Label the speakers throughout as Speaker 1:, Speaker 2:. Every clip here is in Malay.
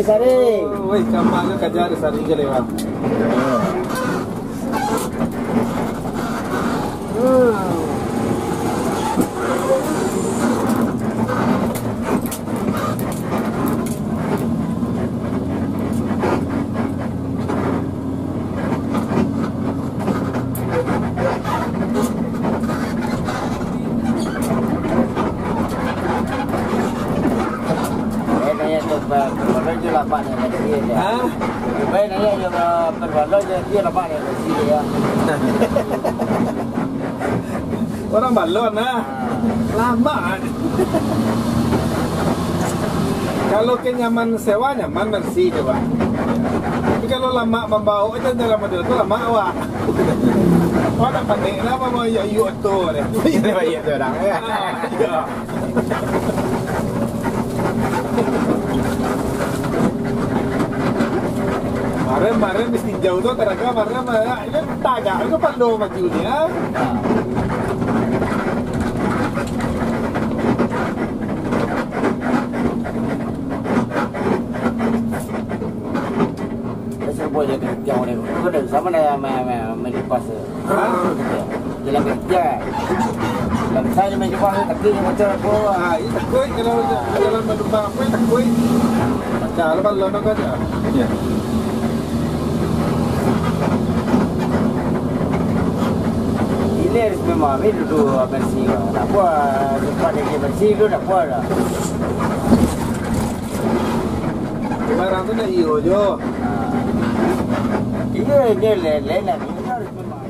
Speaker 1: Sari.
Speaker 2: Woi, kampanye kajar Sari ke lewat.
Speaker 1: Berbaloi lapan yang ada dia. Baik nanya yang berbaloi dia lapan yang ada dia.
Speaker 2: Orang balon nah. Lama. Kalau kenyaman sewa nyaman bersih coba. Tapi kalau lama membawa itu dalam model itu lama awak. Oh nak pandai nama mau ya tu deh. Ini baik tu orang ya. Kemarin mesti jauh tuh teraga kemarin ini tagak itu pandu maju dia.
Speaker 1: Boleh kerja orang itu dah sama dah melipas. Jalan kerja. Kalau saya melipas tapi macam apa?
Speaker 2: Ini takut kalau jalan menumpang apa takut. Macam apa balon tu kan? Ya.
Speaker 1: Ini memang ini dulu bersih. Tak buat tempat yang bersih tu tak buat dah.
Speaker 2: Barang tu nak iyo je.
Speaker 1: Iya dia lain lah. Ini harus memang.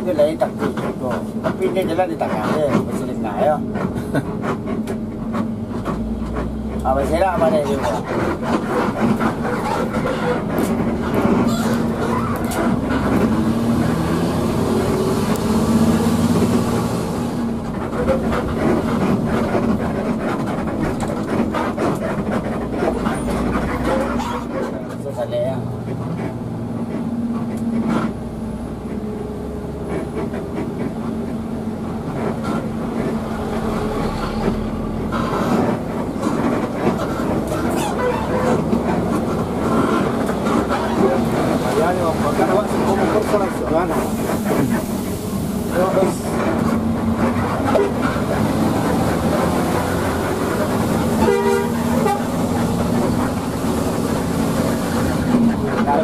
Speaker 1: Dia lain tak tu. Tapi dia jalan di tengah dia. Mesti di tengah ya. Apa serak mana juga. Selesai ya.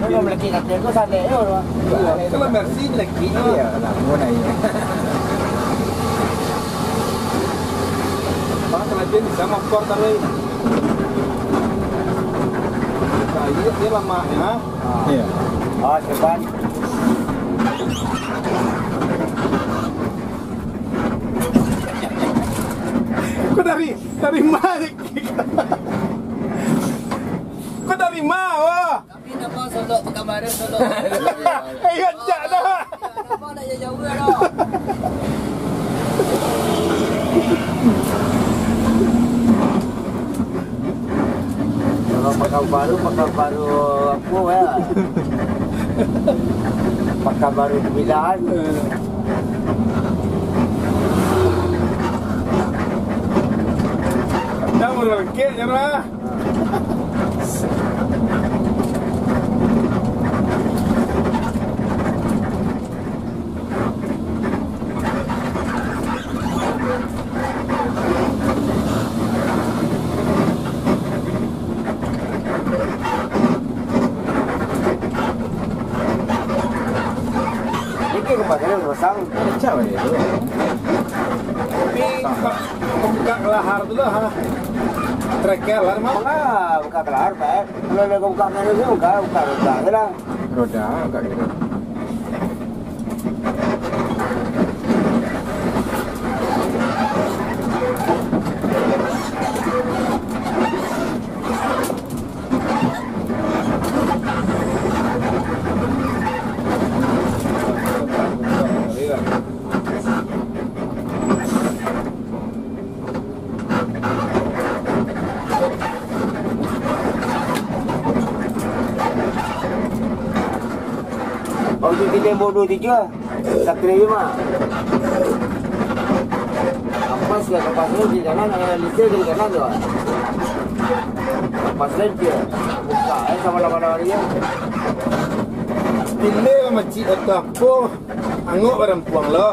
Speaker 1: Kalau melaki kat dia tu sadar je orang.
Speaker 2: Kalau bersih lagi ya, nak guna ini. Bang kalau dia sama kor tadi. Dia lama ya. Iya.
Speaker 1: Oh, cepat.
Speaker 2: Kau dari mana? Kau dari mana?
Speaker 1: Tapi nama solok perkembaran solok.
Speaker 2: Jak dah.
Speaker 1: Nama nak jauh dah. Kalau pakar baru apa ya? Pakar baru pemilihan.
Speaker 2: Dah merengkek je lah.
Speaker 1: Kebakaran pasang
Speaker 2: Macam ni tu. Tapi buka kelahar tu lah. Trekker lah mah.
Speaker 1: Buka kelahar baik. Kalau buka mana tu buka je lah.
Speaker 2: Roda buka gitu.
Speaker 1: Jadi tembok 2-3 tak terima. Ampas ke lepas di kanan, listrik di kanan tu. Lepas lagi buka sama lawan-lawan dia.
Speaker 2: Pilih macam atau apa? Angok barang puang loh.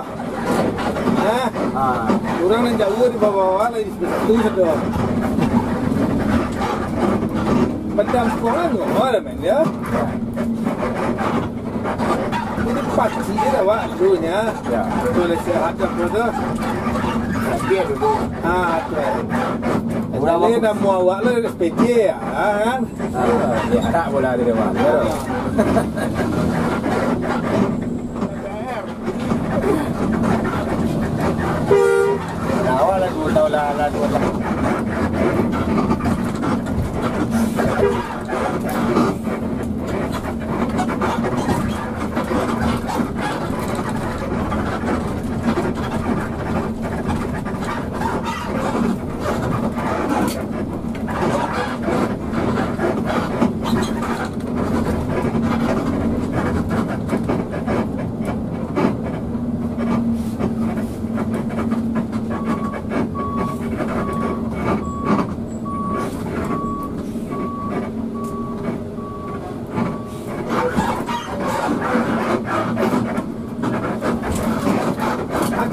Speaker 2: Orang yang jauh di bawah lagi di situ sudah. Macam puangan tu, ada men ya. Ini pasti dia awak dulunya. Ya. Boleh sihat apa tu?
Speaker 1: Dia dulu.
Speaker 2: Tu. Orang dah mau awak lah SPJ ya, kan?
Speaker 3: Dia ada bola di depan.
Speaker 1: Awal lah 2 tahun lah 2 tahun.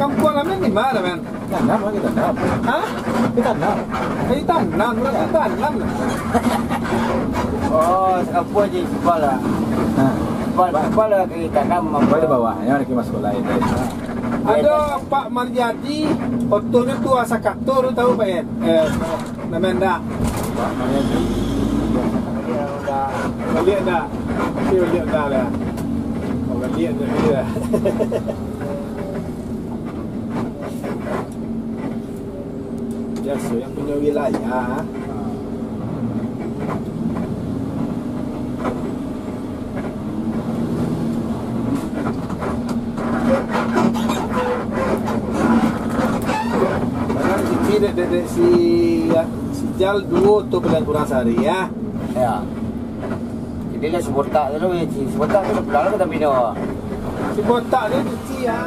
Speaker 2: Kampung kami di mana men?
Speaker 3: Tanam lagi tanam.
Speaker 2: Hah?
Speaker 3: Kita tanam.
Speaker 2: Ini tanam, kita tanam.
Speaker 1: Oh, sekampung je kepala. Kepala ke tanam
Speaker 3: Apa di bawahnya lagi masuk lain.
Speaker 2: Ada Pak Marjadi, otonya tu asa kantor tahu Pak ya? Namanya
Speaker 3: Pak Marjadi.
Speaker 1: Dia udah
Speaker 2: lihat dah. Lihat dah lah. Orang lihat dia. Biasa yang punya wilayah. Padahal si Jal dulu tu bilang kurang sehari ya.
Speaker 1: ya. Jadi dia sebutak dulu, sebutak tu belah kita bina.
Speaker 2: Si botak dia cuci ya.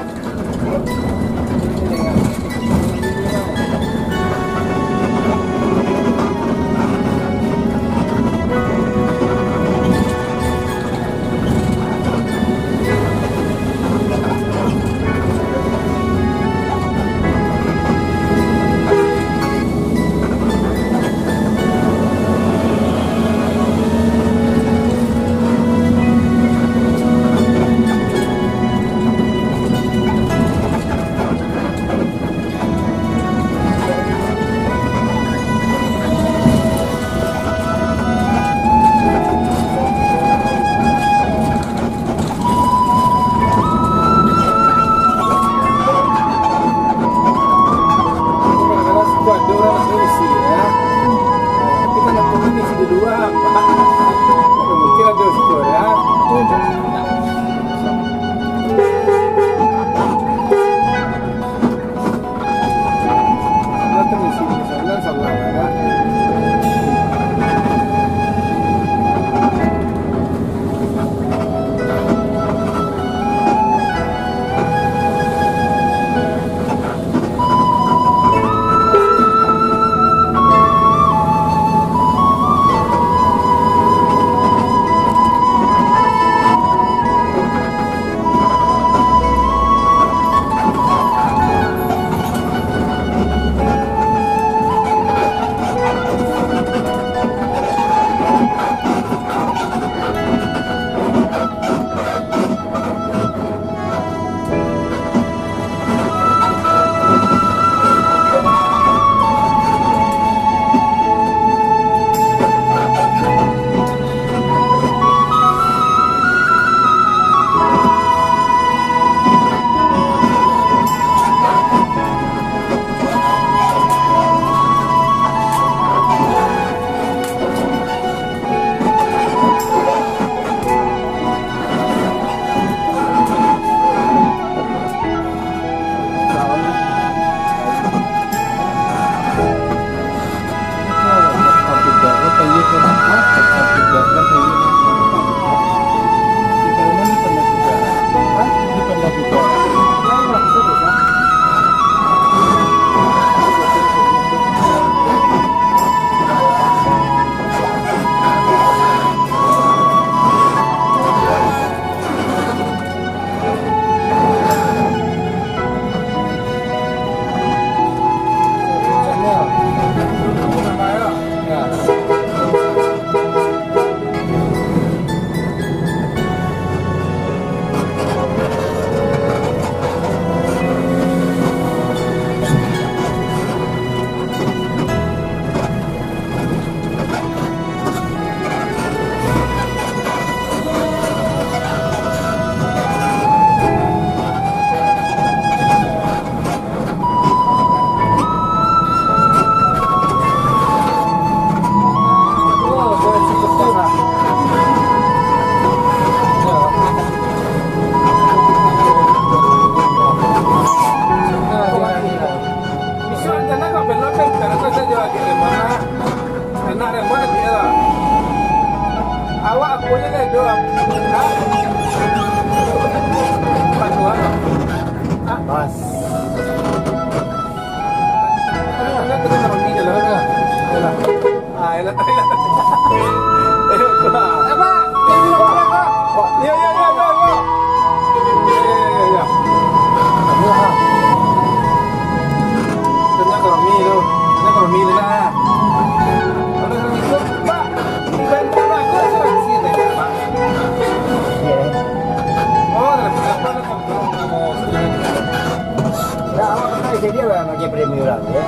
Speaker 1: dia lah macam premi orang ya.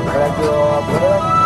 Speaker 1: Kalau tu apa